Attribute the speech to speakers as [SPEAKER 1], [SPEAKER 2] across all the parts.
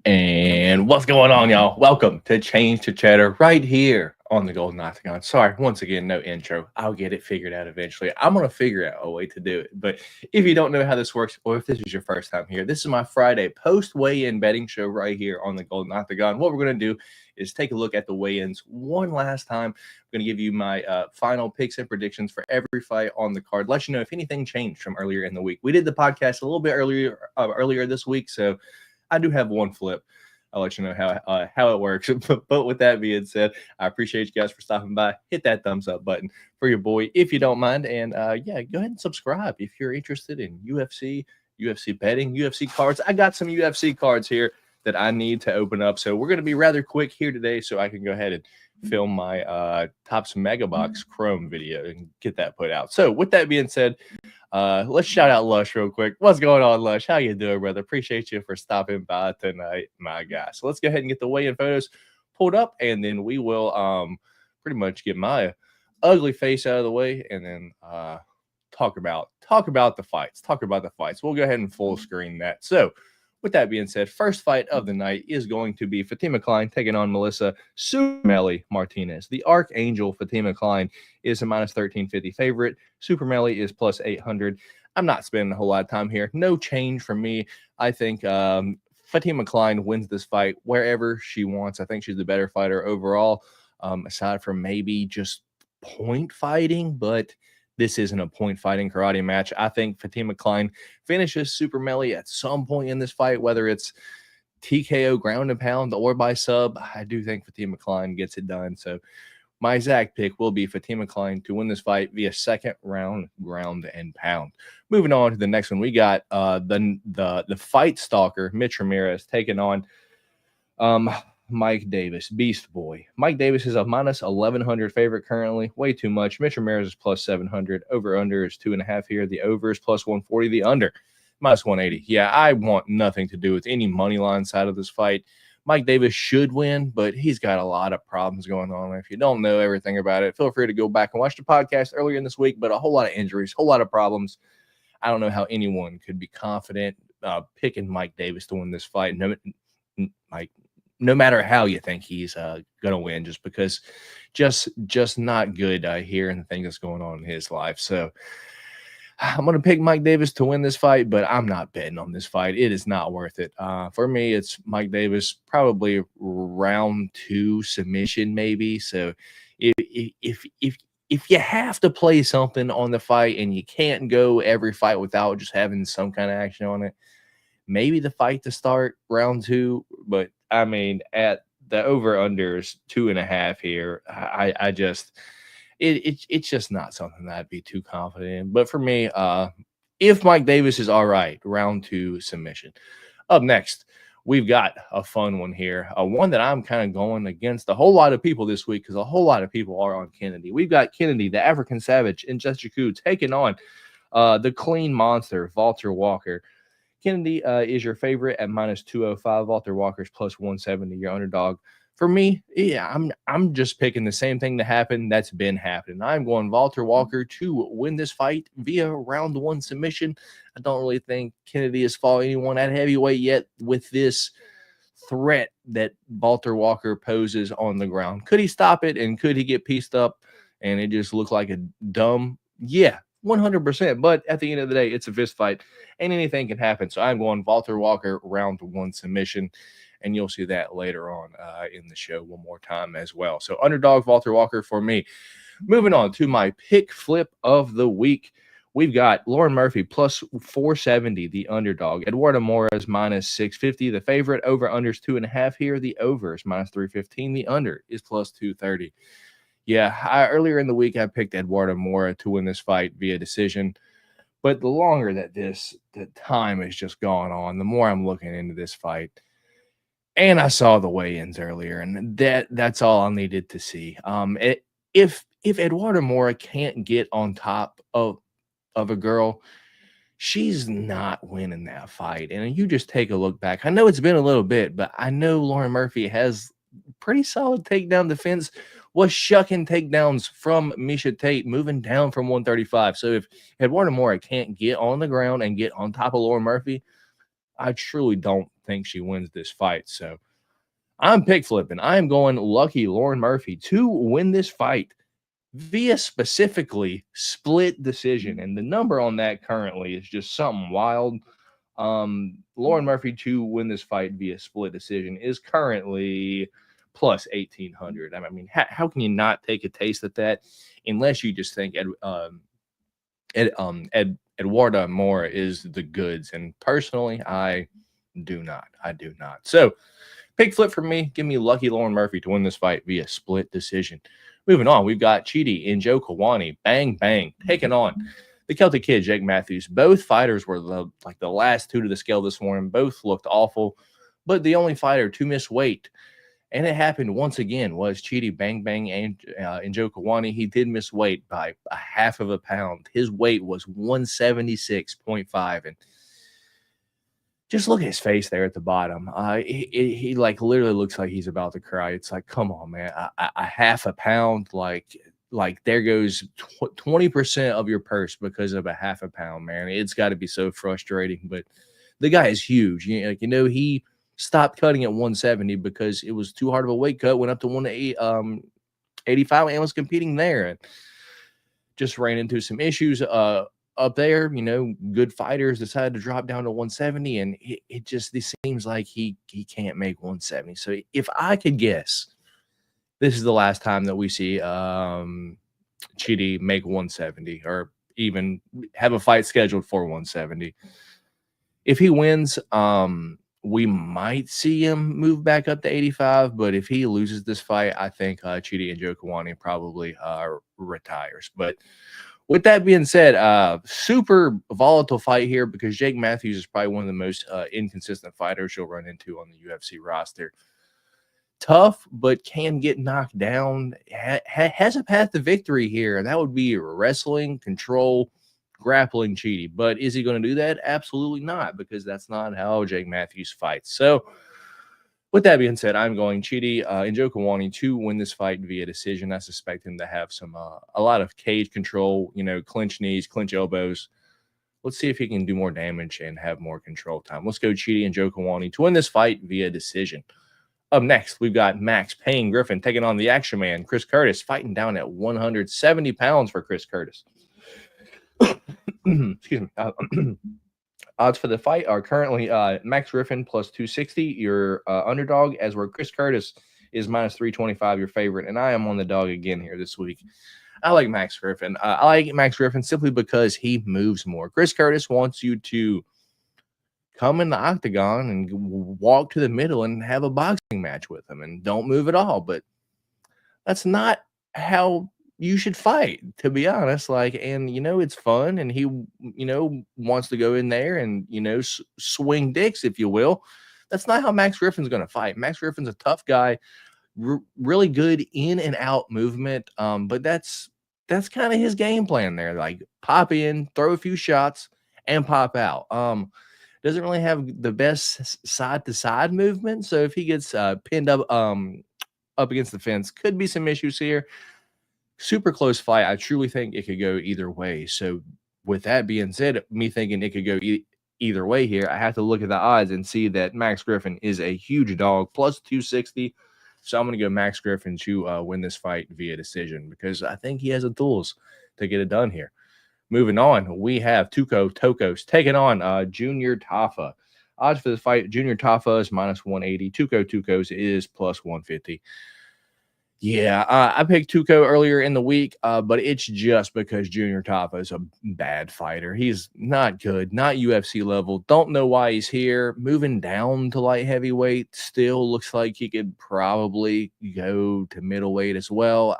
[SPEAKER 1] And what's going on, y'all? Welcome to Change to Cheddar right here on the Golden Octagon. Sorry, once again, no intro. I'll get it figured out eventually. I'm going to figure out a way to do it. But if you don't know how this works, or if this is your first time here, this is my Friday post weigh-in betting show right here on the Golden Octagon. What we're going to do is take a look at the weigh-ins one last time. I'm going to give you my final picks and predictions for every fight on the card. Let you know if anything changed from earlier in the week. We did the podcast a little bit earlier this week, so I do have one flip. I'll let you know how it works. But with that being said, I appreciate you guys for stopping by. Hit that thumbs up button for your boy if you don't mind. And yeah, go ahead and subscribe if you're interested in UFC betting, UFC cards. I got some UFC cards here that I need to open up. So we're going to be rather quick here today so I can go ahead and film my Topps Mega Box Chrome video and get that put out. So with that being said, let's shout out Lush real quick. What's going on, Lush? How you doing, brother? Appreciate you for stopping by tonight, my guy. So let's go ahead and get the weigh-in photos pulled up, and then we will pretty much get my ugly face out of the way, and then talk about the fights. We'll go ahead and full screen that. So with that being said, first fight of the night is going to be Fatima Klein taking on Melissa Supermelly Martinez. The Archangel Fatima Klein is a minus 1350 favorite. Supermelly is plus 800. I'm not spending a whole lot of time here. No change from me. I think Fatima Klein wins this fight wherever she wants. I think she's the better fighter overall, aside from maybe just point fighting, but this isn't a point fighting karate match. I think Fatima Klein finishes Supermelly at some point in this fight, whether it's TKO ground and pound or by sub. I do think Fatima Klein gets it done. So my exact pick will be Fatima Klein to win this fight via second round ground and pound. Moving on to the next one, we got the fight stalker Mitch Ramirez taking on Mike Davis, Beast Boy. Mike Davis is a minus 1,100 favorite currently. Way too much. Mitch Ramirez is plus 700. Over-under is 2.5 here. The over is plus 140. The under, minus 180. Yeah, I want nothing to do with any money line side of this fight. Mike Davis should win, but he's got a lot of problems going on. If you don't know everything about it, feel free to go back and watch the podcast earlier in this week, but a whole lot of injuries, whole lot of problems. I don't know how anyone could be confident picking Mike Davis to win this fight. No matter how you think he's going to win, just because just not good here and the thing that's going on in his life. So I'm going to pick Mike Davis to win this fight, but I'm not betting on this fight. It is not worth it. For me, it's Mike Davis, probably round 2 submission maybe. So if you have to play something on the fight and you can't go every fight without just having some kind of action on it, maybe the fight to start round 2, but I mean, at the over-under is 2.5 here. It's just not something that I'd be too confident in. But for me, if Mike Davis is all right, round 2 submission. Up next, we've got a fun one here. One that I'm kind of going against a whole lot of people this week because a whole lot of people are on Kennedy. We've got Kennedy, the African Savage, in Justice taking on the clean monster, Walter Walker. Kennedy is your favorite at minus 205. Walter Walker's plus 170, your underdog. For me, yeah, I'm just picking the same thing to happen that's been happening. I'm going Walter Walker to win this fight via round 1 submission. I don't really think Kennedy has fought anyone at heavyweight yet with this threat that Walter Walker poses on the ground. Could he stop it, and could he get pieced up and it just looked like a dumb? Yeah, 100%. But at the end of the day, it's a fist fight and anything can happen. So I'm going Walter Walker round 1 submission, and you'll see that later on in the show one more time as well. So underdog Walter Walker for me. Moving on to my pick flip of the week. We've got Lauren Murphy plus 470, the underdog. Eduardo Mora is minus 650. The favorite. Over under is 2.5 here. The over is minus 315. The under is plus 230. Yeah, earlier in the week, I picked Eduardo Mora to win this fight via decision. But the longer that the time has just gone on, the more I'm looking into this fight. And I saw the weigh-ins earlier, and that's all I needed to see. If Eduardo Mora can't get on top of a girl, she's not winning that fight. And you just take a look back. I know it's been a little bit, but I know Lauren Murphy has pretty solid takedown defense. Was shucking takedowns from Miesha Tate, moving down from 135. So if Eduardo Mora can't get on the ground and get on top of Lauren Murphy, I truly don't think she wins this fight. So I'm pick flipping. I am going lucky Lauren Murphy to win this fight via specifically split decision. And the number on that currently is just something wild. Lauren Murphy to win this fight via split decision is currently plus 1,800. I mean, how can you not take a taste at that unless you just think Eduardo Mora is the goods? And personally, I do not. So pick flip for me. Give me lucky Lauren Murphy to win this fight via split decision. Moving on, we've got Chidi and Joe Kawani. Bang, bang. Taking on the Celtic Kid, Jake Matthews. Both fighters were the last two to the scale this morning. Both looked awful, but the only fighter to miss weight, and it happened once again, was Chidi Bang Bang and Joe Kawani. He did miss weight by a half of a pound. His weight was 176.5, and just look at his face there at the bottom. He like literally looks like he's about to cry. It's like, come on, man, a half a pound, like there goes 20% of your purse because of a half a pound, man. It's got to be so frustrating. But the guy is huge. He stopped cutting at 170 because it was too hard of a weight cut. Went up to 185 and was competing there, and just ran into some issues up there. Good fighters decided to drop down to 170, and it seems like he can't make 170. So if I could guess, this is the last time that we see Chidi make 170 or even have a fight scheduled for 170. If he wins, we might see him move back up to 85. But if he loses this fight, I think Chidi and Joe Kawani probably retires. But with that being said, super volatile fight here because Jake Matthews is probably one of the most inconsistent fighters you'll run into on the UFC roster. Tough, but can get knocked down. Has a path to victory here, and that would be wrestling, control, grappling Chidi. But is he going to do that? Absolutely not, because that's not how Jake Matthews fights. So with that being said, I'm going Chidi and Joe Kawani to win this fight via decision. I suspect him to have a lot of cage control, clinch knees, clinch elbows. Let's see if he can do more damage and have more control time. Let's go Chidi and Joe Kawani to win this fight via decision. Up next, we've got Max Payne Griffin taking on the Action Man, Chris Curtis, fighting down at 170 pounds for Chris Curtis. Excuse me. Odds for the fight are currently Max Griffin plus 260, your underdog, as where Chris Curtis is minus 325, your favorite. And I am on the dog again here this week. I like Max Griffin. I like Max Griffin simply because he moves more. Chris Curtis wants you to come in the octagon and walk to the middle and have a boxing match with him and don't move at all. But that's not how you should fight, to be honest. It's fun, and he, wants to go in there and, swing dicks, if you will. That's not how Max Griffin's going to fight. Max Griffin's a tough guy, really good in and out movement. But that's kind of his game plan there. Like, pop in, throw a few shots, and pop out. Doesn't really have the best side-to-side movement. So if he gets pinned up against the fence, could be some issues here. Super close fight. I truly think it could go either way. So with that being said, me thinking it could go either way here, I have to look at the odds and see that Max Griffin is a huge dog, plus 260. So I'm going to go Max Griffin to win this fight via decision because I think he has the tools to get it done here. Moving on, we have Tokos taking on Junior Taffa. Odds for the fight, Junior Taffa is minus 180. Tokos is plus 150. Yeah, I picked Toko earlier in the week, but it's just because Junior Taffa is a bad fighter. He's not good, not UFC level. Don't know why he's here. Moving down to light heavyweight, still looks like he could probably go to middleweight as well.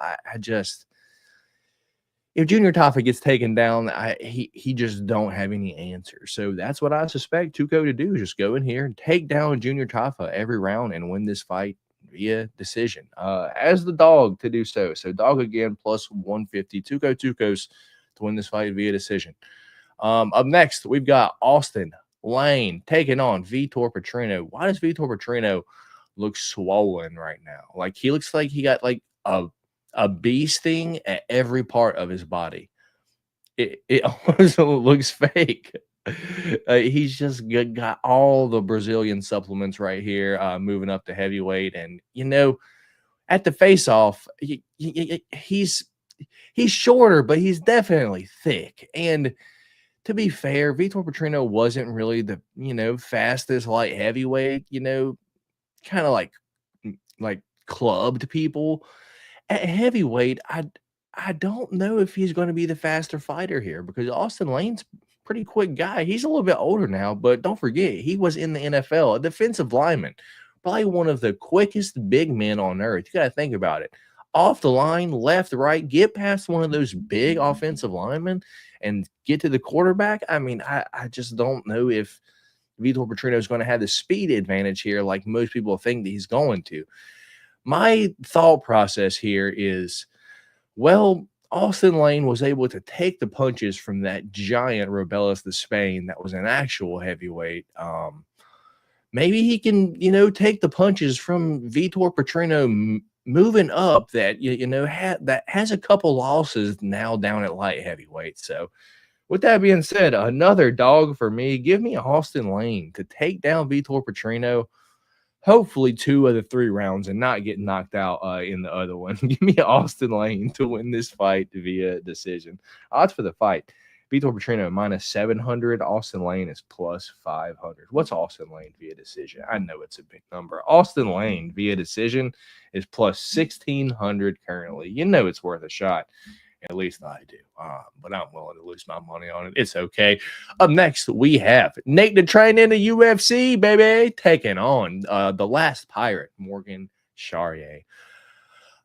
[SPEAKER 1] If Junior Taffa gets taken down, he just don't have any answers. So that's what I suspect Toko to do, is just go in here and take down Junior Taffa every round and win this fight via decision. As the dog to do so. So dog again, plus 150. Tokos to win this fight via decision. Up next, we've got Austin Lane taking on Vitor Patrino. Why does Vitor Patrino looks swollen right now. Like he looks like he got like a bee sting at every part of his body. It almost looks fake. He's just got all the Brazilian supplements right here, moving up to heavyweight, and at the face-off, he's shorter, but he's definitely thick. And to be fair, Vitor Patrino wasn't really the fastest light heavyweight. Kind of like clubbed people. At heavyweight, I don't know if he's going to be the faster fighter here, because Austin Lane's pretty quick guy. He's a little bit older now, but don't forget, he was in the NFL, a defensive lineman, probably one of the quickest big men on earth. You got to think about it. Off the line, left, right, get past one of those big offensive linemen and get to the quarterback. I mean, I just don't know if Vitor Patrino is going to have the speed advantage here like most people think that he's going to. My thought process here is, well, Austin Lane was able to take the punches from that giant Rubelas de Spain that was an actual heavyweight. Maybe he can, take the punches from Vitor Patrino moving up that, that has a couple losses now down at light heavyweight. So with that being said, another dog for me. Give me Austin Lane to take down Vitor Patrino. Hopefully 2 of the 3 rounds and not get knocked out in the other one. Give me Austin Lane to win this fight via decision. Odds for the fight: Vitor Patrino -700. Austin Lane is +500. What's Austin Lane via decision? I know it's a big number. Austin Lane via decision is +1600 currently. It's worth a shot. At least I do. But I'm willing to lose my money on it. It's okay. Up next, we have Nate the Train in the UFC, baby, taking on the last pirate, Morgan Charrier.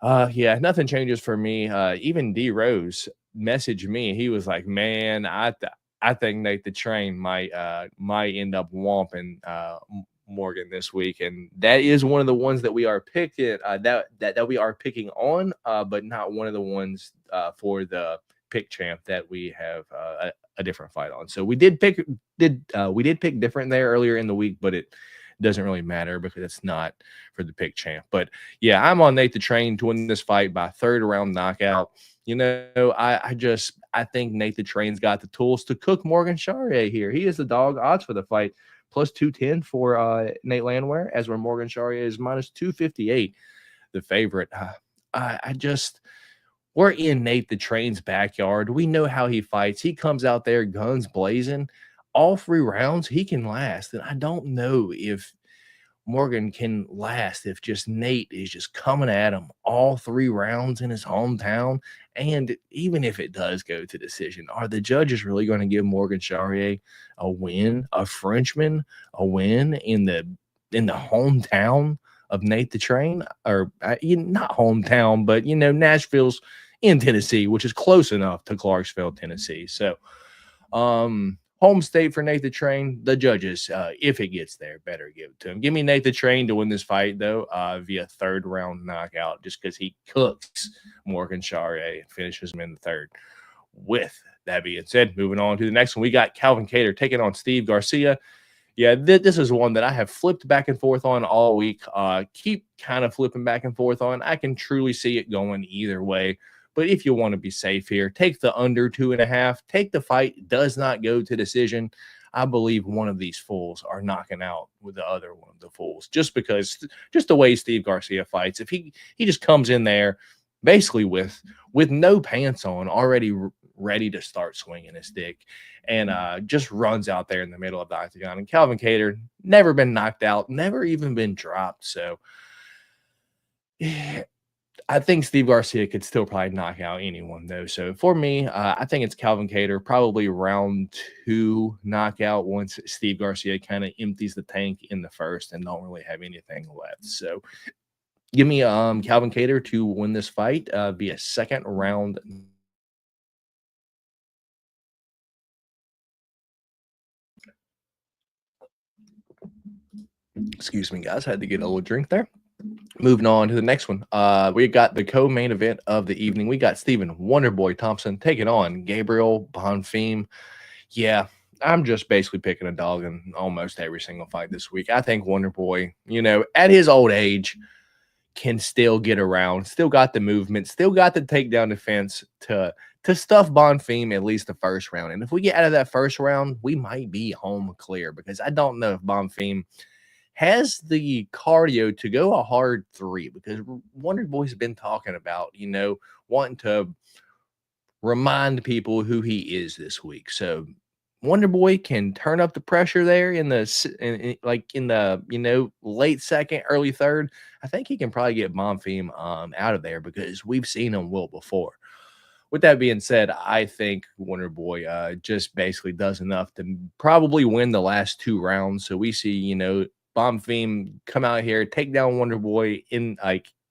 [SPEAKER 1] Yeah, nothing changes for me. Even D Rose messaged me. He was like, "Man, I think Nate the Train might end up whomping Morgan this week," and that is one of the ones that we are picking that we are picking on, but not one of the ones for the pick champ that we have a different fight on. So we did pick different there earlier in the week, but it doesn't really matter because it's not for the pick champ. But yeah, I'm on Nate the Train to win this fight by 3rd round knockout. I think Nate the Train's got the tools to cook Morgan Charrier here. He is the dog. Odds for the fight +210 for Nate Landwehr, as where Morgan Charrier is -258, the favorite. We're in Nate the Train's backyard. We know how he fights. He comes out there guns blazing. All 3 rounds he can last, and I don't know if Morgan can last if just Nate is just coming at him all 3 rounds in his hometown. And even if it does go to decision, are the judges really going to give Morgan Charrier a win, a Frenchman, a win in the hometown of Nate the Train? Or not hometown, but Nashville's in Tennessee, which is close enough to Clarksville, Tennessee. So home state for Nate the Train. The judges, if it gets there, better give it to him. Give me Nate the Train to win this fight, though, via 3rd round knockout, just because he cooks Morgan Charrier and finishes him in the 3rd. With that being said, moving on to the next one, we got Calvin Kattar taking on Steve Garcia. Yeah, this is one that I have flipped back and forth on all week. Keep kind of flipping back and forth on. I can truly see it going either way. But if you want to be safe here, take the under 2.5. Take the fight does not go to decision. I believe one of these fools are knocking out with the other one of the fools, just the way Steve Garcia fights. If he just comes in there basically with no pants on, already ready to start swinging his stick, and just runs out there in the middle of the octagon. And Calvin Kattar, never been knocked out, never even been dropped. So I think Steve Garcia could still probably knock out anyone, though. So for me, I think it's Calvin Kattar, probably round 2 knockout once Steve Garcia kind of empties the tank in the 1st and don't really have anything left. So give me Calvin Kattar to win this fight via 2nd round. Excuse me, guys. I had to get a little drink there. Moving on to the next one. We got the co-main event of the evening. We got Stephen Wonderboy Thompson taking on Gabriel Bonfim. Yeah, I'm just basically picking a dog in almost every single fight this week. I think Wonder Boy, at his old age, can still get around, still got the movement, still got the takedown defense to stuff Bonfim at least the first round. And if we get out of that first round, we might be home clear, because I don't know if Bonfim has the cardio to go a hard 3, because Wonder Boy's been talking about, wanting to remind people who he is this week. So Wonder Boy can turn up the pressure there in the late second, early third. I think he can probably get Bonfim out of there, because we've seen him wilt before. With that being said, I think Wonder Boy just basically does enough to probably win the last 2 rounds. So we see, Bonfim come out here, take down Wonder Boy in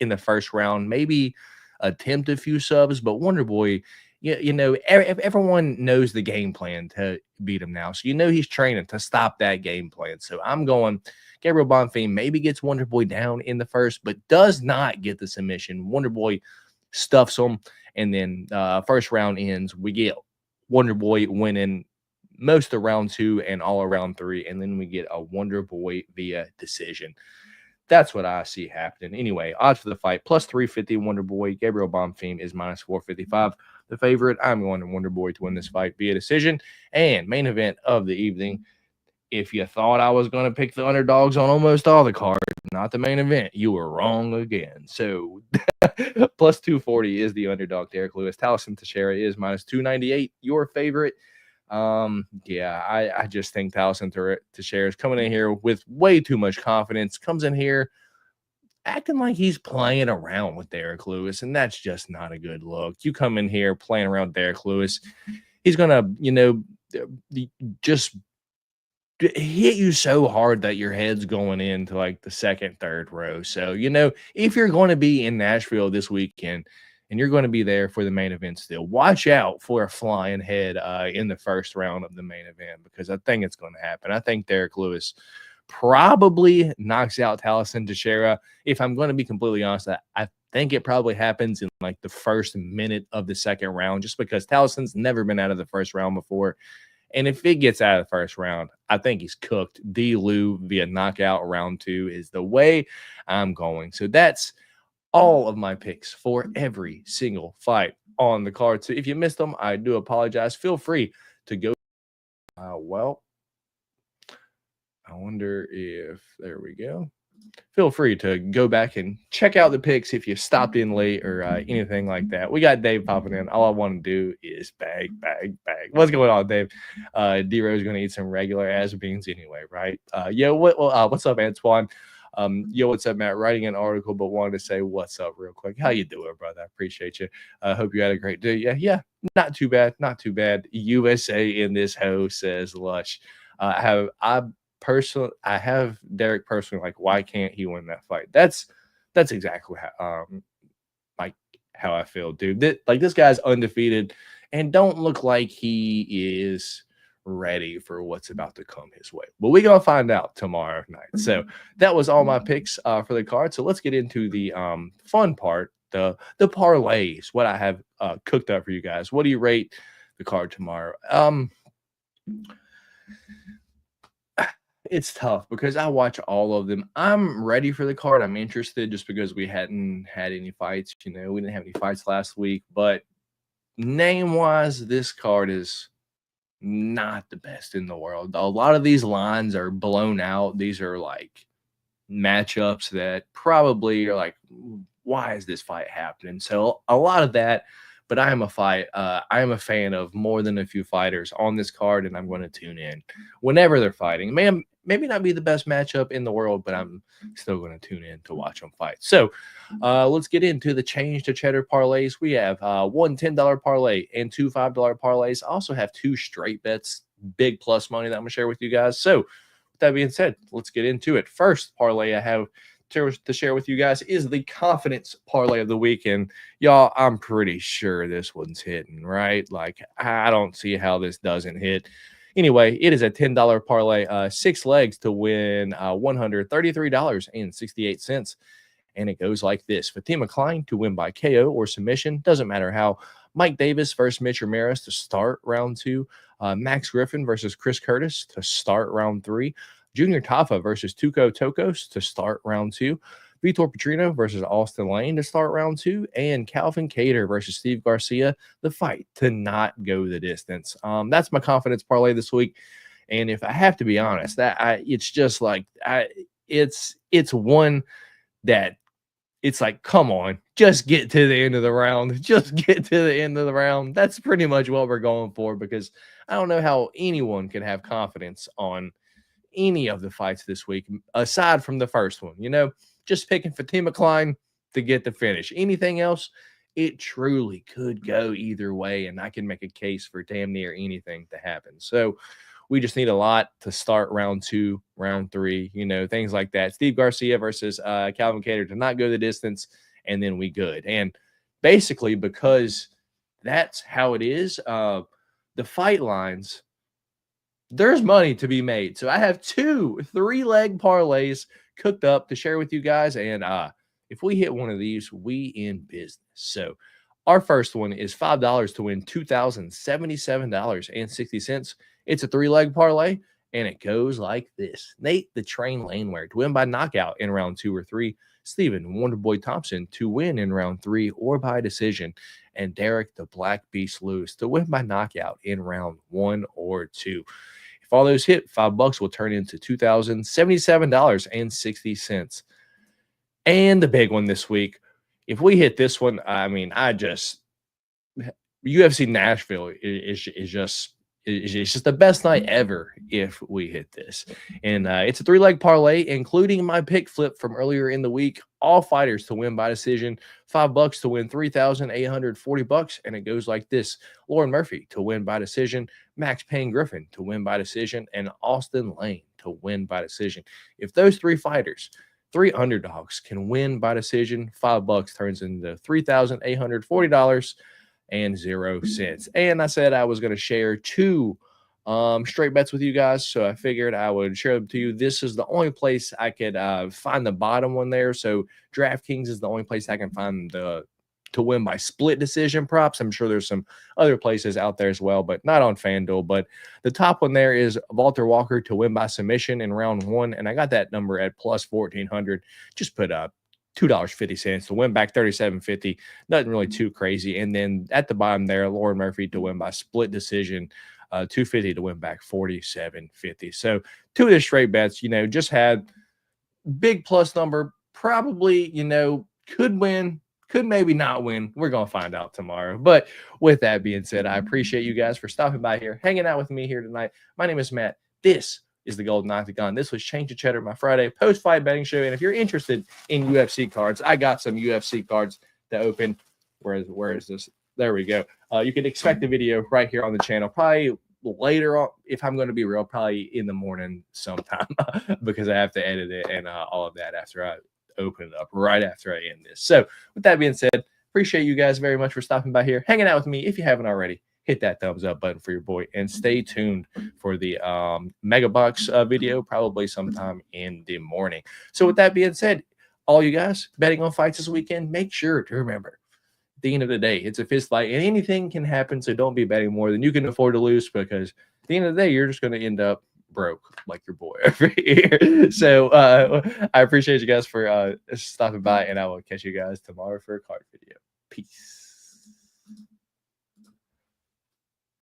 [SPEAKER 1] the first round, maybe attempt a few subs, but Wonder Boy, everyone knows the game plan to beat him now. So he's training to stop that game plan. So I'm going Gabriel Bonfim maybe gets Wonder Boy down in the first, but does not get the submission. Wonder Boy stuffs him, and then first round ends. We get Wonder Boy winning most of round 2 and all around 3, and then we get a Wonder Boy via decision. That's what I see happening. Anyway, odds for the fight, plus 350 Wonder Boy. Gabriel Bonfim is minus 455. The favorite, I'm going to Wonder Boy to win this fight via decision. And main event of the evening, if you thought I was going to pick the underdogs on almost all the cards, not the main event, you were wrong again. So plus 240 is the underdog. Derek Lewis. Taliesin Teixeira is minus 298. Your favorite. I just think Taliesin Teixeira is coming in here with way too much confidence. Comes in here acting like he's playing around with Derek Lewis, and that's just not a good look. You come in here playing around with Derek Lewis, he's gonna, just hit you so hard that your head's going into like the second, third row. So, if you're going to be in Nashville this weekend and you're going to be there for the main event still, watch out for a flying head in the first round of the main event, because I think it's going to happen. I think Derek Lewis probably knocks out Taliesin Teixeira. If I'm going to be completely honest, I think it probably happens in like the first minute of the second round, just because Taliesin's never been out of the first round before. And if it gets out of the first round, I think he's cooked. D-Lou via knockout round 2 is the way I'm going. So that's all of my picks for every single fight on the card. So if you missed them, I do apologize. Feel free to go. I wonder if, there we go. Feel free to go back and check out the picks if you stopped in late or anything like that. We got Dave popping in. All I want to do is bag. What's going on, Dave? D-Rose going to eat some regular ass beans anyway, right? What's up, Antoine? What's up, Matt? Writing an article, but wanted to say what's up real quick. How you doing, brother? I appreciate you. Hope you had a great day. Yeah, not too bad. USA in this hoe, says Lush. I have Derek personally, like, why can't he win that fight? That's exactly how I feel, dude. This guy's undefeated and don't look like he is ready for what's about to come his way. But we're gonna find out tomorrow night. So that was all my picks for the card. So let's get into the fun part, the parlays, what I have cooked up for you guys. What do you rate the card tomorrow? It's tough because I watch all of them. I'm ready for the card. I'm interested just because we hadn't had any fights. We didn't have any fights last week. But name-wise, this card is not the best in the world. A lot of these lines are blown out. These are like matchups that probably are like, why is this fight happening? So a lot of that. But I am a fan of more than a few fighters on this card, and I'm going to tune in whenever they're fighting. Maybe not be the best matchup in the world, but I'm still going to tune in to watch them fight. So let's get into the change to cheddar parlays. We have one $10 parlay and two $5 parlays. I also have 2 straight bets, big plus money that I'm going to share with you guys. So with that being said, let's get into it. First parlay I have to share with you guys is the confidence parlay of the weekend. Y'all, I'm pretty sure this one's hitting, right? Like, I don't see how this doesn't hit. Anyway, it is a $10 parlay, 6 legs to win $133.68. And it goes like this: Fatima Klein to win by KO or submission. Doesn't matter how. Mike Davis versus Mitch Ramirez to start round 2. Max Griffin versus Chris Curtis to start round 3. Junior Taffa versus Toko Tokos to start round 2. Vitor Patrino versus Austin Lane to start round 2. And Calvin Kedar versus Steve Garcia, the fight to not go the distance. That's my confidence parlay this week. And if I have to be honest, it's just like it's one that it's like, come on, just get to the end of the round. Just get to the end of the round. That's pretty much what we're going for, because I don't know how anyone can have confidence on any of the fights this week, aside from the first one. Just picking Fatima Klein to get the finish. Anything else, it truly could go either way, and I can make a case for damn near anything to happen. So we just need a lot to start round 2, round 3, things like that. Steve Garcia versus Calvin Kedar to not go the distance, and then we good. And basically, because that's how it is, the fight lines, there's money to be made. So I have 2 3-leg parlays cooked up to share with you guys. And if we hit one of these, we in business. So our first one is $5 to win $2,077.60. It's a 3-leg parlay, and it goes like this. Nate the Train Laneware to win by knockout in round 2 or 3. Stephen Wonderboy Thompson to win in round 3 or by decision. And Derek the Black Beast Lewis to win by knockout in round 1 or 2. If all those hit, $5 will turn into $2,077.60. And the big one this week, if we hit this one, UFC Nashville is just the best night ever if we hit this. And it's a 3-leg parlay, including my pick flip from earlier in the week. All fighters to win by decision. $5 to win $3,840. And it goes like this: Lauren Murphy to win by decision, Max Payne Griffin to win by decision, and Austin Lane to win by decision. If those 3 fighters, 3 underdogs, can win by decision, $5 turns into $3,840 and 0 cents. And I said I was going to share 2 straight bets with you guys, so I figured I would share them to you. This is the only place I could find the bottom one there. So DraftKings is the only place I can find to win by split decision props. I'm sure there's some other places out there as well, but not on FanDuel. But the top one there is Walter Walker to win by submission in round 1, and I got that number at plus 1,400. Just put up $2.50 to win back $37.50. Nothing really too crazy. And then at the bottom there, Lauren Murphy to win by split decision, $2.50 to win back $47.50. So 2 of the straight bets, just had big plus number. Probably, could win, could maybe not win. We're going to find out tomorrow. But with that being said, I appreciate you guys for stopping by here, hanging out with me here tonight. My name is Matt. This is the Golden Octagon. This was Change to Cheddar, my Friday post-fight betting show. And if you're interested in UFC cards, I got some UFC cards to open. Where is this? There we go. You can expect the video right here on the channel, probably later on, if I'm going to be real, probably in the morning sometime because I have to edit it and all of that after I open it up right after I end this. So with that being said, appreciate you guys very much for stopping by here, hanging out with me. If you haven't already, hit that thumbs up button for your boy and stay tuned for the Mega Box video, probably sometime in the morning. So with that being said, all you guys betting on fights this weekend, make sure to remember, at the end of the day, it's a fist fight and anything can happen. So don't be betting more than you can afford to lose, because at the end of the day, you're just going to end up broke like your boy over here. So I appreciate you guys for stopping by, and I will catch you guys tomorrow for a card video. Peace.